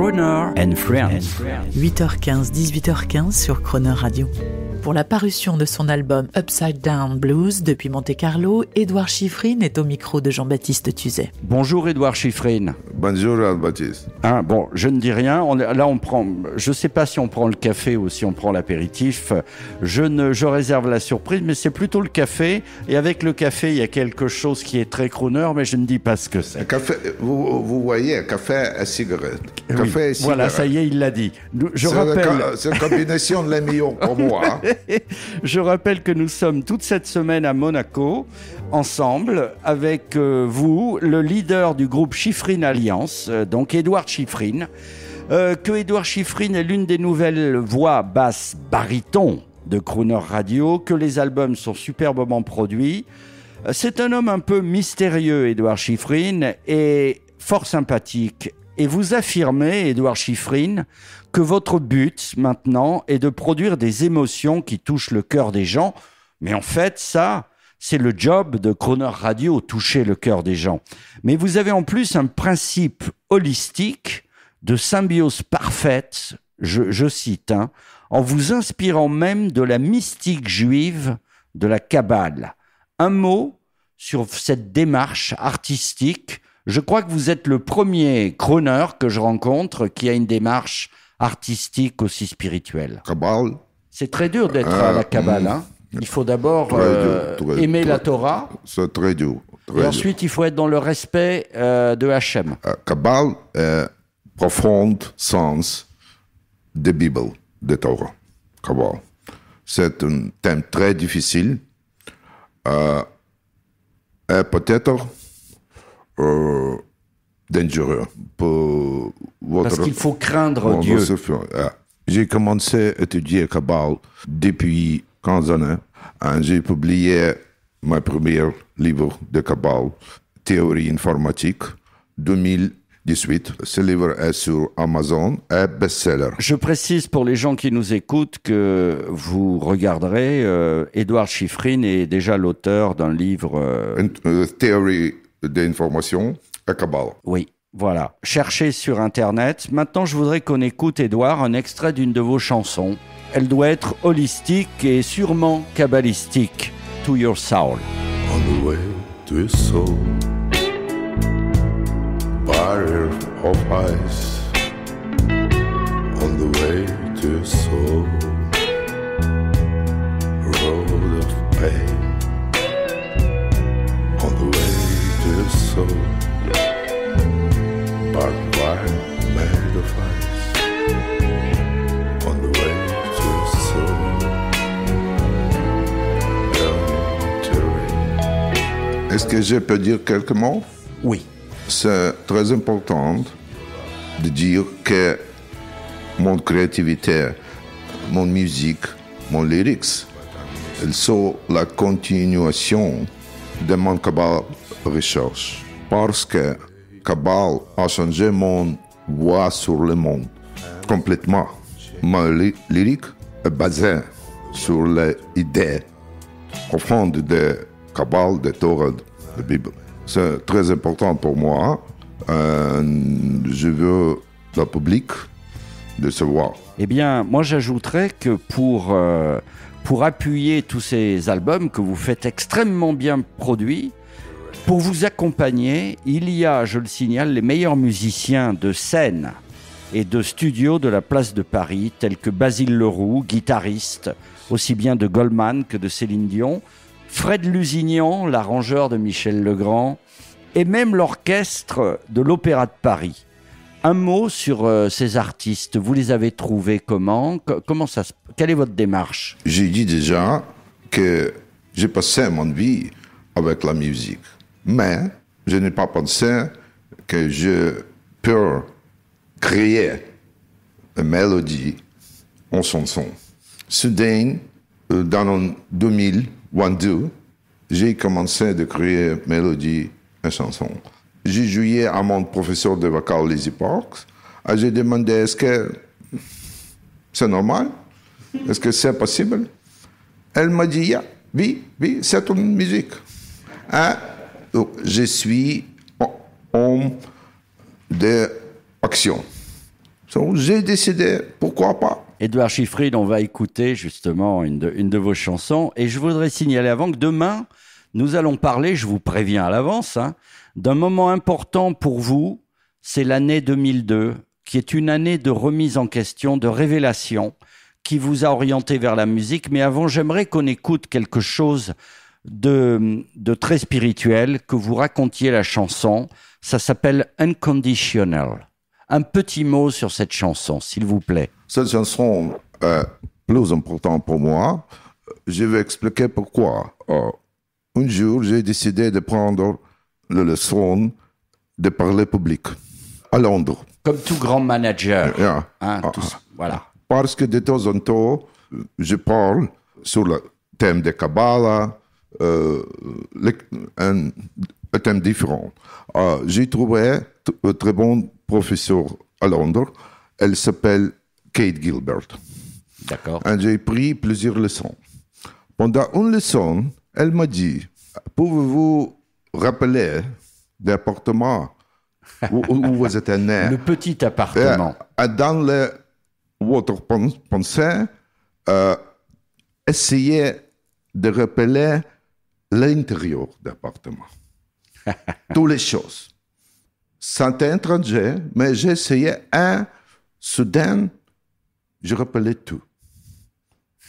Croner and Friends. 8h15, 18h15 sur Croner Radio. Pour la parution de son album Upside Down Blues depuis Monte-Carlo, Édouard Chiffrine est au micro de Jean-Baptiste Tuzet. Bonjour Édouard Chiffrine. Bonjour Jean-Baptiste. Bon, je ne dis rien. On prend. Je ne sais pas si on prend le café ou si on prend l'apéritif. Je réserve la surprise, mais c'est plutôt le café. Et avec le café, il y a quelque chose qui est très crooner, mais je ne dis pas ce que c'est. Un café, vous voyez, café et cigarette. Café oui, et cigarette. Voilà, ça y est, il l'a dit. C'est une combinaison de les meilleurs pour moi. Hein. Je rappelle que nous sommes toute cette semaine à Monaco, ensemble, avec vous, le leader du groupe Chiffrine Alliance, donc Édouard Chiffrine. Que Édouard Chiffrine est l'une des nouvelles voix basses baryton de Croner Radio, que les albums sont superbement produits. C'est un homme un peu mystérieux, Édouard Chiffrine, et fort sympathique. Et vous affirmez, Édouard Chiffrine, que votre but, maintenant, est de produire des émotions qui touchent le cœur des gens. Mais en fait, ça, c'est le job de Croner Radio, toucher le cœur des gens. Mais vous avez en plus un principe holistique de symbiose parfaite, je cite, en vous inspirant même de la mystique juive de la Kabbale. Un mot sur cette démarche artistique. Je crois que vous êtes le premier crooner que je rencontre qui a une démarche artistique aussi spirituelle. Kabbale. C'est très dur d'être à la Kabbale. Il faut d'abord aimer la Torah. C'est très dur. Et ensuite, il faut être dans le respect de Hachem. Kabbale est profond sens de Bible, de Torah. Kabbale. C'est un thème très difficile. Et peut-être dangereux pour votre... Parce qu'il faut craindre Dieu. J'ai commencé à étudier Kabbale depuis 15 années. J'ai publié mon premier livre de Kabbale, Théorie informatique, 2018. Ce livre est sur Amazon et best-seller. Je précise pour les gens qui nous écoutent que vous regarderez, Édouard Chiffrine est déjà l'auteur d'un livre... Théorie d'information à Kabbale. Oui, voilà. Cherchez sur Internet. Maintenant, je voudrais qu'on écoute, Édouard, un extrait d'une de vos chansons. Elle doit être holistique et sûrement kabbalistique. To Your Soul. On the way to your soul, barrier of ice. On the way to your soul, road of pain. On the way to your soul, barbed wire made of ice. On the way to your soul, entering. Est-ce que je peux dire quelques mots? Oui. C'est très important de dire que mon créativité, mon musique, mon lyrics, elles sont la continuation de mon Kabbale recherche. Parce que Kabbale a changé mon voix sur le monde complètement. Ma lyrique est basée sur les idées profondes de Kabbale, de Torah, de Bible. C'est très important pour moi. Je veux le public de savoir. Eh bien, moi j'ajouterais que pour appuyer tous ces albums que vous faites extrêmement bien produits, pour vous accompagner, il y a, je le signale, les meilleurs musiciens de scène et de studio de la place de Paris, tels que Basile Leroux, guitariste, aussi bien de Goldman que de Céline Dion, Fred Lusignan, l'arrangeur de Michel Legrand, et même l'orchestre de l'Opéra de Paris. Un mot sur ces artistes. Vous les avez trouvés comment? Quelle est votre démarche? J'ai dit déjà que j'ai passé mon vie avec la musique. Mais je n'ai pas pensé que je peux créer une mélodie en chanson. Soudain, dans 2022, j'ai commencé à créer une mélodie en chanson. J'ai joué à mon professeur de vocal, Lizzie Parks, et j'ai demandé est-ce que c'est normal? Est-ce que c'est possible? Elle m'a dit oui, c'est une musique. Donc, je suis homme d'action. Donc, j'ai décidé, pourquoi pas. Édouard Chiffrine, on va écouter justement une de vos chansons. Et je voudrais signaler avant que demain, nous allons parler, je vous préviens à l'avance, d'un moment important pour vous. C'est l'année 2002, qui est une année de remise en question, de révélation, qui vous a orienté vers la musique. Mais avant, j'aimerais qu'on écoute quelque chose de très spirituel, que vous racontiez la chanson. Ça s'appelle Unconditional. Un petit mot sur cette chanson, s'il vous plaît. Cette chanson est plus importante pour moi. Je vais expliquer pourquoi. Un jour, j'ai décidé de prendre la leçon de parler public à Londres. Comme tout grand manager. Yeah. Voilà. Parce que de temps en temps, je parle sur le thème de Kabbalah, un thème différent. J'ai trouvé un très bon professeur à Londres. Elle s'appelle Kate Gilbert. D'accord. Et j'ai pris plusieurs leçons. Pendant une leçon, elle m'a dit, pouvez-vous rappeler l'appartement où vous êtes né? Le petit appartement. Et dans votre pensée, essayez de rappeler l'intérieur de l'appartement. Toutes les choses. C'était étranger, mais j'ai essayé soudain, je rappelais tout.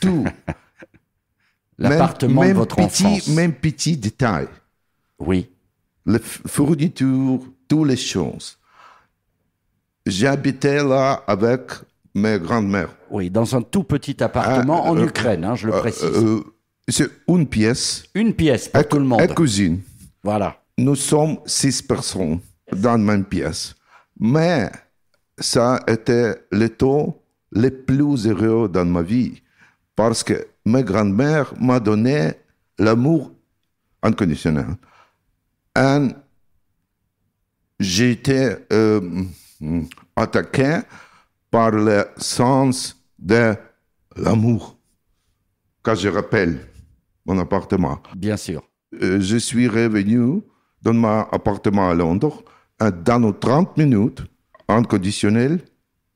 Tout. L'appartement de votre enfance. Même petit détail. Oui. La fourniture, toutes les choses. J'habitais là avec mes grandes-mères. Oui, dans un tout petit appartement en Ukraine, je le précise. C'est une pièce. Une pièce pour tout le monde. Et cuisine. Voilà. Nous sommes 6 personnes dans la même pièce. Mais ça a été le temps le plus heureux dans ma vie. Parce que ma grand-mère m'a donné l'amour inconditionnel. Et j'ai été attaqué par le sens de l'amour. Quand je rappelle mon appartement. Bien sûr. Je suis revenu dans mon appartement à Londres. Et dans nos 30 minutes, inconditionnel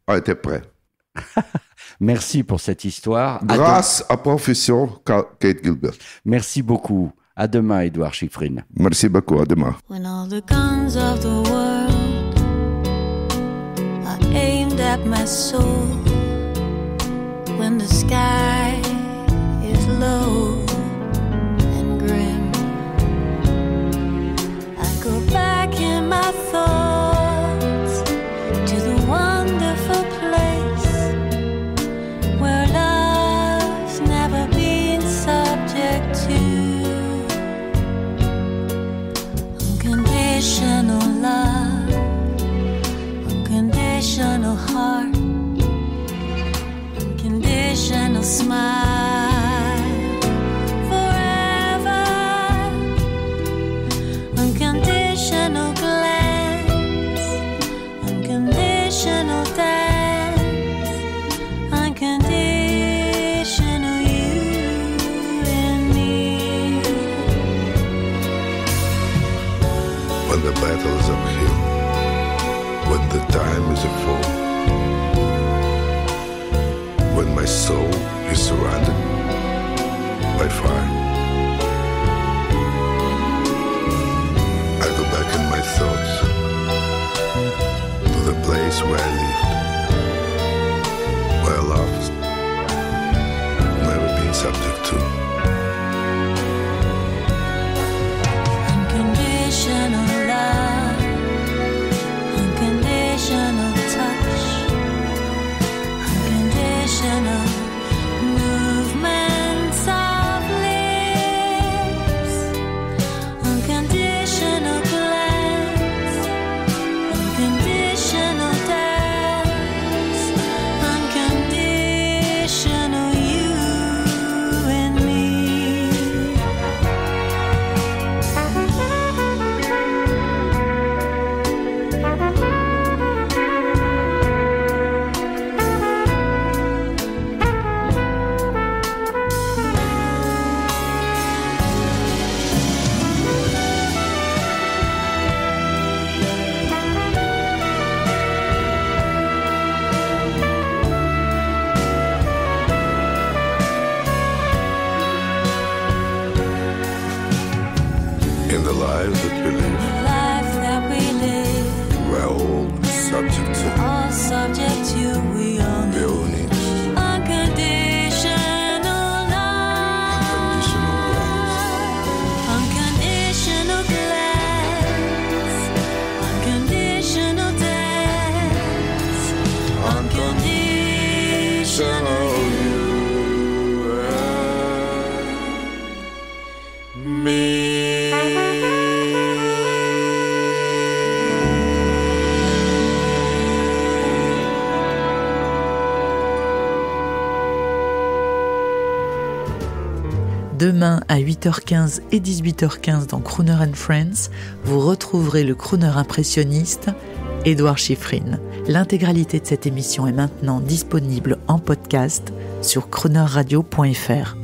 a été prêt. Merci pour cette histoire. Grâce à professeur Kate Gilbert. Merci beaucoup. À demain, Édouard Chiffrine. Merci beaucoup. À demain. When all the guns of the world are aimed at my soul, when the sky is low and grim, I go back in my thoughts to the wonderful place where love's never been subject to unconditional love, unconditional heart, unconditional smile, forever, unconditional glance, unconditional dance, unconditional you and me. When the battle is uphill, when the time is full, when my soul is surrounded by fire, I go back in my thoughts to the place where I lived, where love's never been subject to. Unconditional love, unconditional touch, unconditional movements of lips, unconditional glance, unconditional dance, lives that we live, life that we live, we're all subject to all subject to we all the know. only Unconditional love, unconditional unconditional grace. glance, unconditional dance, unconditional You and me. Demain à 8h15 et 18h15 dans Crooner and Friends, vous retrouverez le crooner impressionniste Édouard Chiffrine. L'intégralité de cette émission est maintenant disponible en podcast sur croonerradio.fr.